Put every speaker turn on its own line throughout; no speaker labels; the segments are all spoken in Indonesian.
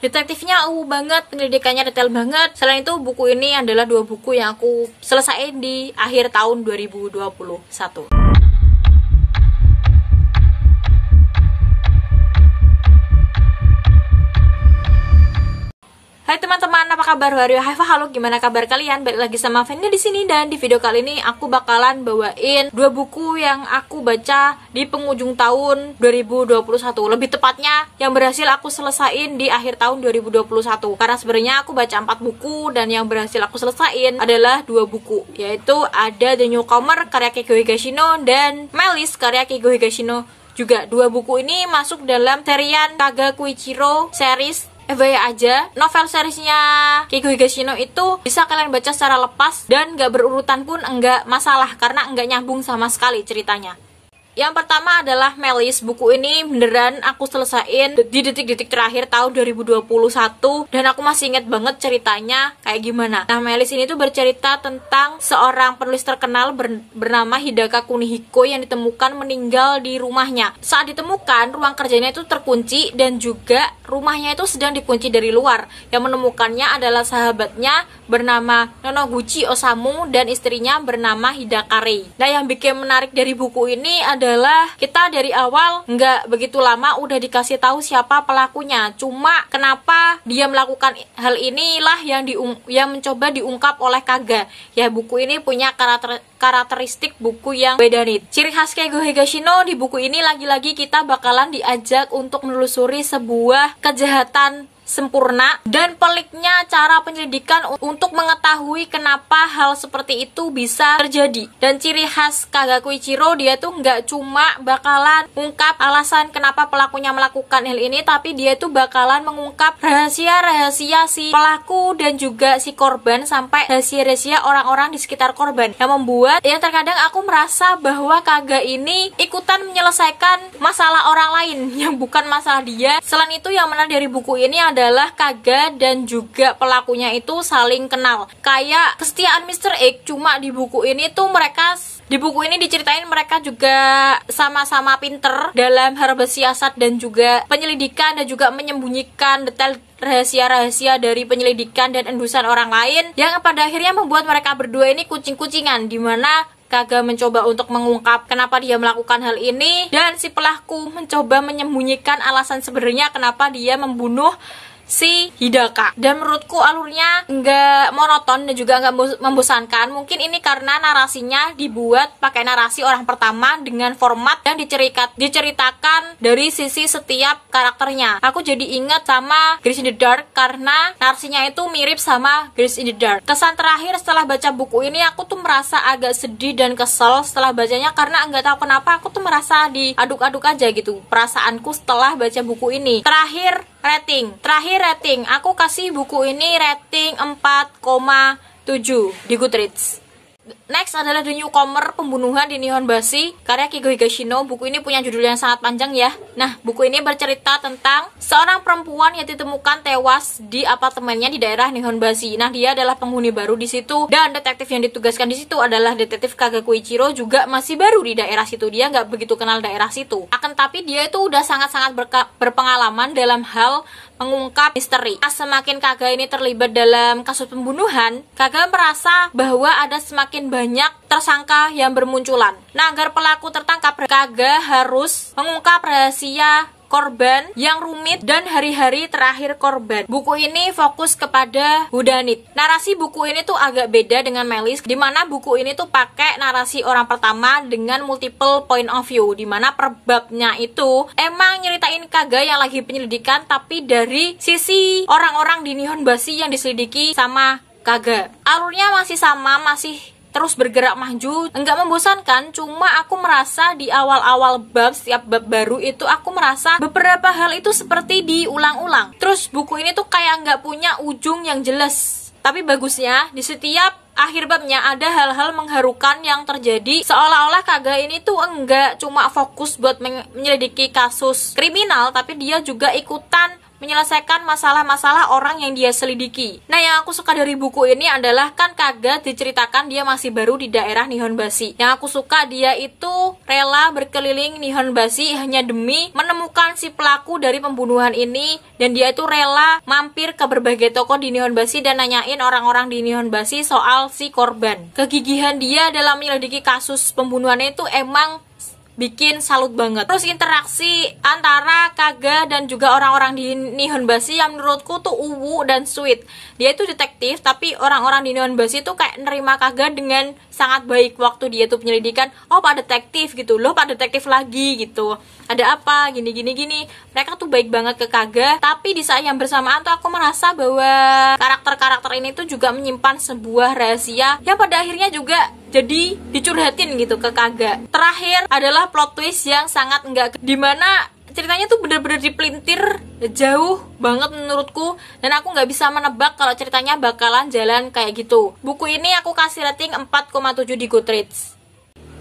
Detektifnya banget, penyelidikannya detail banget. Selain itu, buku ini adalah 2 buku yang aku selesaiin di akhir tahun 2021. Hai teman-teman, apa kabar? Halo, gimana kabar kalian? Balik lagi sama Feni di sini, dan di video kali ini aku bakalan bawain 2 buku yang aku baca di penghujung tahun 2021. Lebih tepatnya yang berhasil aku selesain di akhir tahun 2021. Karena sebenarnya aku baca 4 buku dan yang berhasil aku selesain adalah 2 buku, yaitu ada The Newcomer karya Keigo Higashino dan Melis karya Keigo Higashino juga. 2 buku ini masuk dalam serian Kagakuichiro series. FYI aja, novel seriesnya Keigo Higashino itu bisa kalian baca secara lepas dan gak berurutan pun enggak masalah, karena enggak nyambung sama sekali ceritanya. Yang pertama adalah Melis. Buku ini beneran aku selesain di detik-detik terakhir tahun 2021 dan aku masih inget banget ceritanya kayak gimana. Nah, Melis ini tuh bercerita tentang seorang penulis terkenal bernama Hidaka Kunihiko yang ditemukan meninggal di rumahnya. Saat ditemukan, ruang kerjanya itu terkunci dan juga rumahnya itu sedang dikunci dari luar. Yang menemukannya adalah sahabatnya bernama Nonoguchi Osamu dan istrinya bernama Hidaka Rei. Nah, yang bikin menarik dari buku ini adalah kita dari awal nggak begitu lama udah dikasih tahu siapa pelakunya. Cuma kenapa dia melakukan hal inilah yang mencoba diungkap oleh Kaga. Ya, buku ini punya karakteristik buku yang beda nih. Ciri khas Keigo Higashino di buku ini lagi-lagi kita bakalan diajak untuk menelusuri sebuah kejahatan sempurna, dan peliknya cara penyelidikan untuk mengetahui kenapa hal seperti itu bisa terjadi. Dan ciri khas Kagakuichiro, dia tuh nggak cuma bakalan ungkap alasan kenapa pelakunya melakukan hal ini, tapi dia tuh bakalan mengungkap rahasia-rahasia si pelaku dan juga si korban, sampai rahasia-rahasia orang-orang di sekitar korban, yang membuat yang terkadang aku merasa bahwa Kaga ini ikutan menyelesaikan masalah orang lain yang bukan masalah dia. Selain itu, yang menarik dari buku ini adalah Kaga dan juga pelakunya itu saling kenal. Kayak kesetiaan Mr. X, cuma di buku ini diceritain mereka juga sama-sama pinter dalam hal bersiasat dan juga penyelidikan, dan juga menyembunyikan detail rahasia-rahasia dari penyelidikan dan endusan orang lain, yang pada akhirnya membuat mereka berdua ini kucing-kucingan, dimana Kaga mencoba untuk mengungkap kenapa dia melakukan hal ini, dan si pelaku mencoba menyembunyikan alasan sebenarnya kenapa dia membunuh si Hidaka. Dan menurutku alurnya nggak monoton dan juga nggak membosankan. Mungkin ini karena narasinya dibuat pakai narasi orang pertama dengan format yang diceritakan dari sisi setiap karakternya. Aku jadi ingat sama Girls in the Dark karena narasinya itu mirip sama Girls in the Dark. Kesan terakhir setelah baca buku ini, aku tuh merasa agak sedih dan kesel setelah bacanya, karena nggak tahu kenapa aku tuh merasa diaduk-aduk aja gitu perasaanku setelah baca buku ini. Terakhir rating, aku kasih buku ini rating 4,7 di Goodreads. Next adalah The Newcomer, Pembunuhan di Nihonbashi karya Keigo Higashino. Buku ini punya judul yang sangat panjang ya. Nah, buku ini bercerita tentang seorang perempuan yang ditemukan tewas di apartemennya di daerah Nihonbashi. Nah, dia adalah penghuni baru di situ, dan detektif yang ditugaskan di situ adalah detektif Kagakuichiro, juga masih baru di daerah situ. Dia nggak begitu kenal daerah situ. Akan tapi dia itu udah sangat-sangat berpengalaman dalam hal mengungkap misteri. Semakin Kaga ini terlibat dalam kasus pembunuhan, Kaga merasa bahwa ada semakin banyak tersangka yang bermunculan. Nah, agar pelaku tertangkap, Kaga harus mengungkap rahasia korban yang rumit dan hari-hari terakhir korban. Buku ini fokus kepada whodunit. Narasi buku ini tuh agak beda dengan Melis, dimana buku ini tuh pakai narasi orang pertama dengan multiple point of view, dimana per babnya itu emang nyeritain Kaga yang lagi penyelidikan, tapi dari sisi orang-orang di Nihonbashi yang diselidiki sama Kaga. Alurnya masih sama, masih terus bergerak maju, enggak membosankan. Cuma aku merasa di awal-awal bab, setiap bab baru itu aku merasa beberapa hal itu seperti diulang-ulang. Terus buku ini tuh kayak enggak punya ujung yang jelas. Tapi bagusnya di setiap akhir babnya ada hal-hal mengharukan yang terjadi, seolah-olah Kaga ini tuh enggak cuma fokus buat menyelidiki kasus kriminal, tapi dia juga ikutan menyelesaikan masalah-masalah orang yang dia selidiki. Nah, yang aku suka dari buku ini adalah kan Kaga diceritakan dia masih baru di daerah Nihonbashi. Yang aku suka dia itu rela berkeliling Nihonbashi hanya demi menemukan si pelaku dari pembunuhan ini, dan dia itu rela mampir ke berbagai toko di Nihonbashi dan nanyain orang-orang di Nihonbashi soal si korban. Kegigihan dia dalam menyelidiki kasus pembunuhan itu emang bikin salut banget. Terus interaksi antara Kaga dan juga orang-orang di Nihonbashi yang menurutku tuh uwu dan sweet. Dia itu detektif, tapi orang-orang di Nihonbashi tuh kayak nerima Kaga dengan sangat baik waktu dia tuh penyelidikan. Oh, Pak Detektif gitu. Loh, Pak Detektif lagi gitu. Ada apa? Gini. Mereka tuh baik banget ke Kaga. Tapi di saat yang bersamaan tuh aku merasa bahwa karakter-karakter ini tuh juga menyimpan sebuah rahasia yang pada akhirnya juga jadi dicurhatin gitu ke Kaga. Terakhir adalah plot twist yang sangat enggak, dimana ceritanya tuh bener-bener dipelintir jauh banget menurutku, dan aku nggak bisa menebak kalau ceritanya bakalan jalan kayak gitu. Buku ini aku kasih rating 4,7 di Goodreads.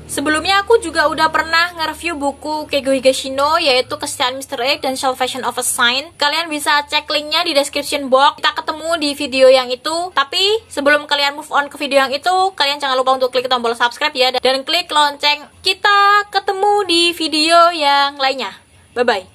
Sebelumnya aku juga udah pernah nge-review buku Keigo Higashino, yaitu Kesetiaan Mr. X dan Salvation of a Saint. Kalian bisa cek linknya di description box. Kita ketemu di video yang itu. Tapi sebelum kalian move on ke video yang itu, kalian jangan lupa untuk klik tombol subscribe ya, dan klik lonceng. Kita ketemu di video yang lainnya. Bye-bye.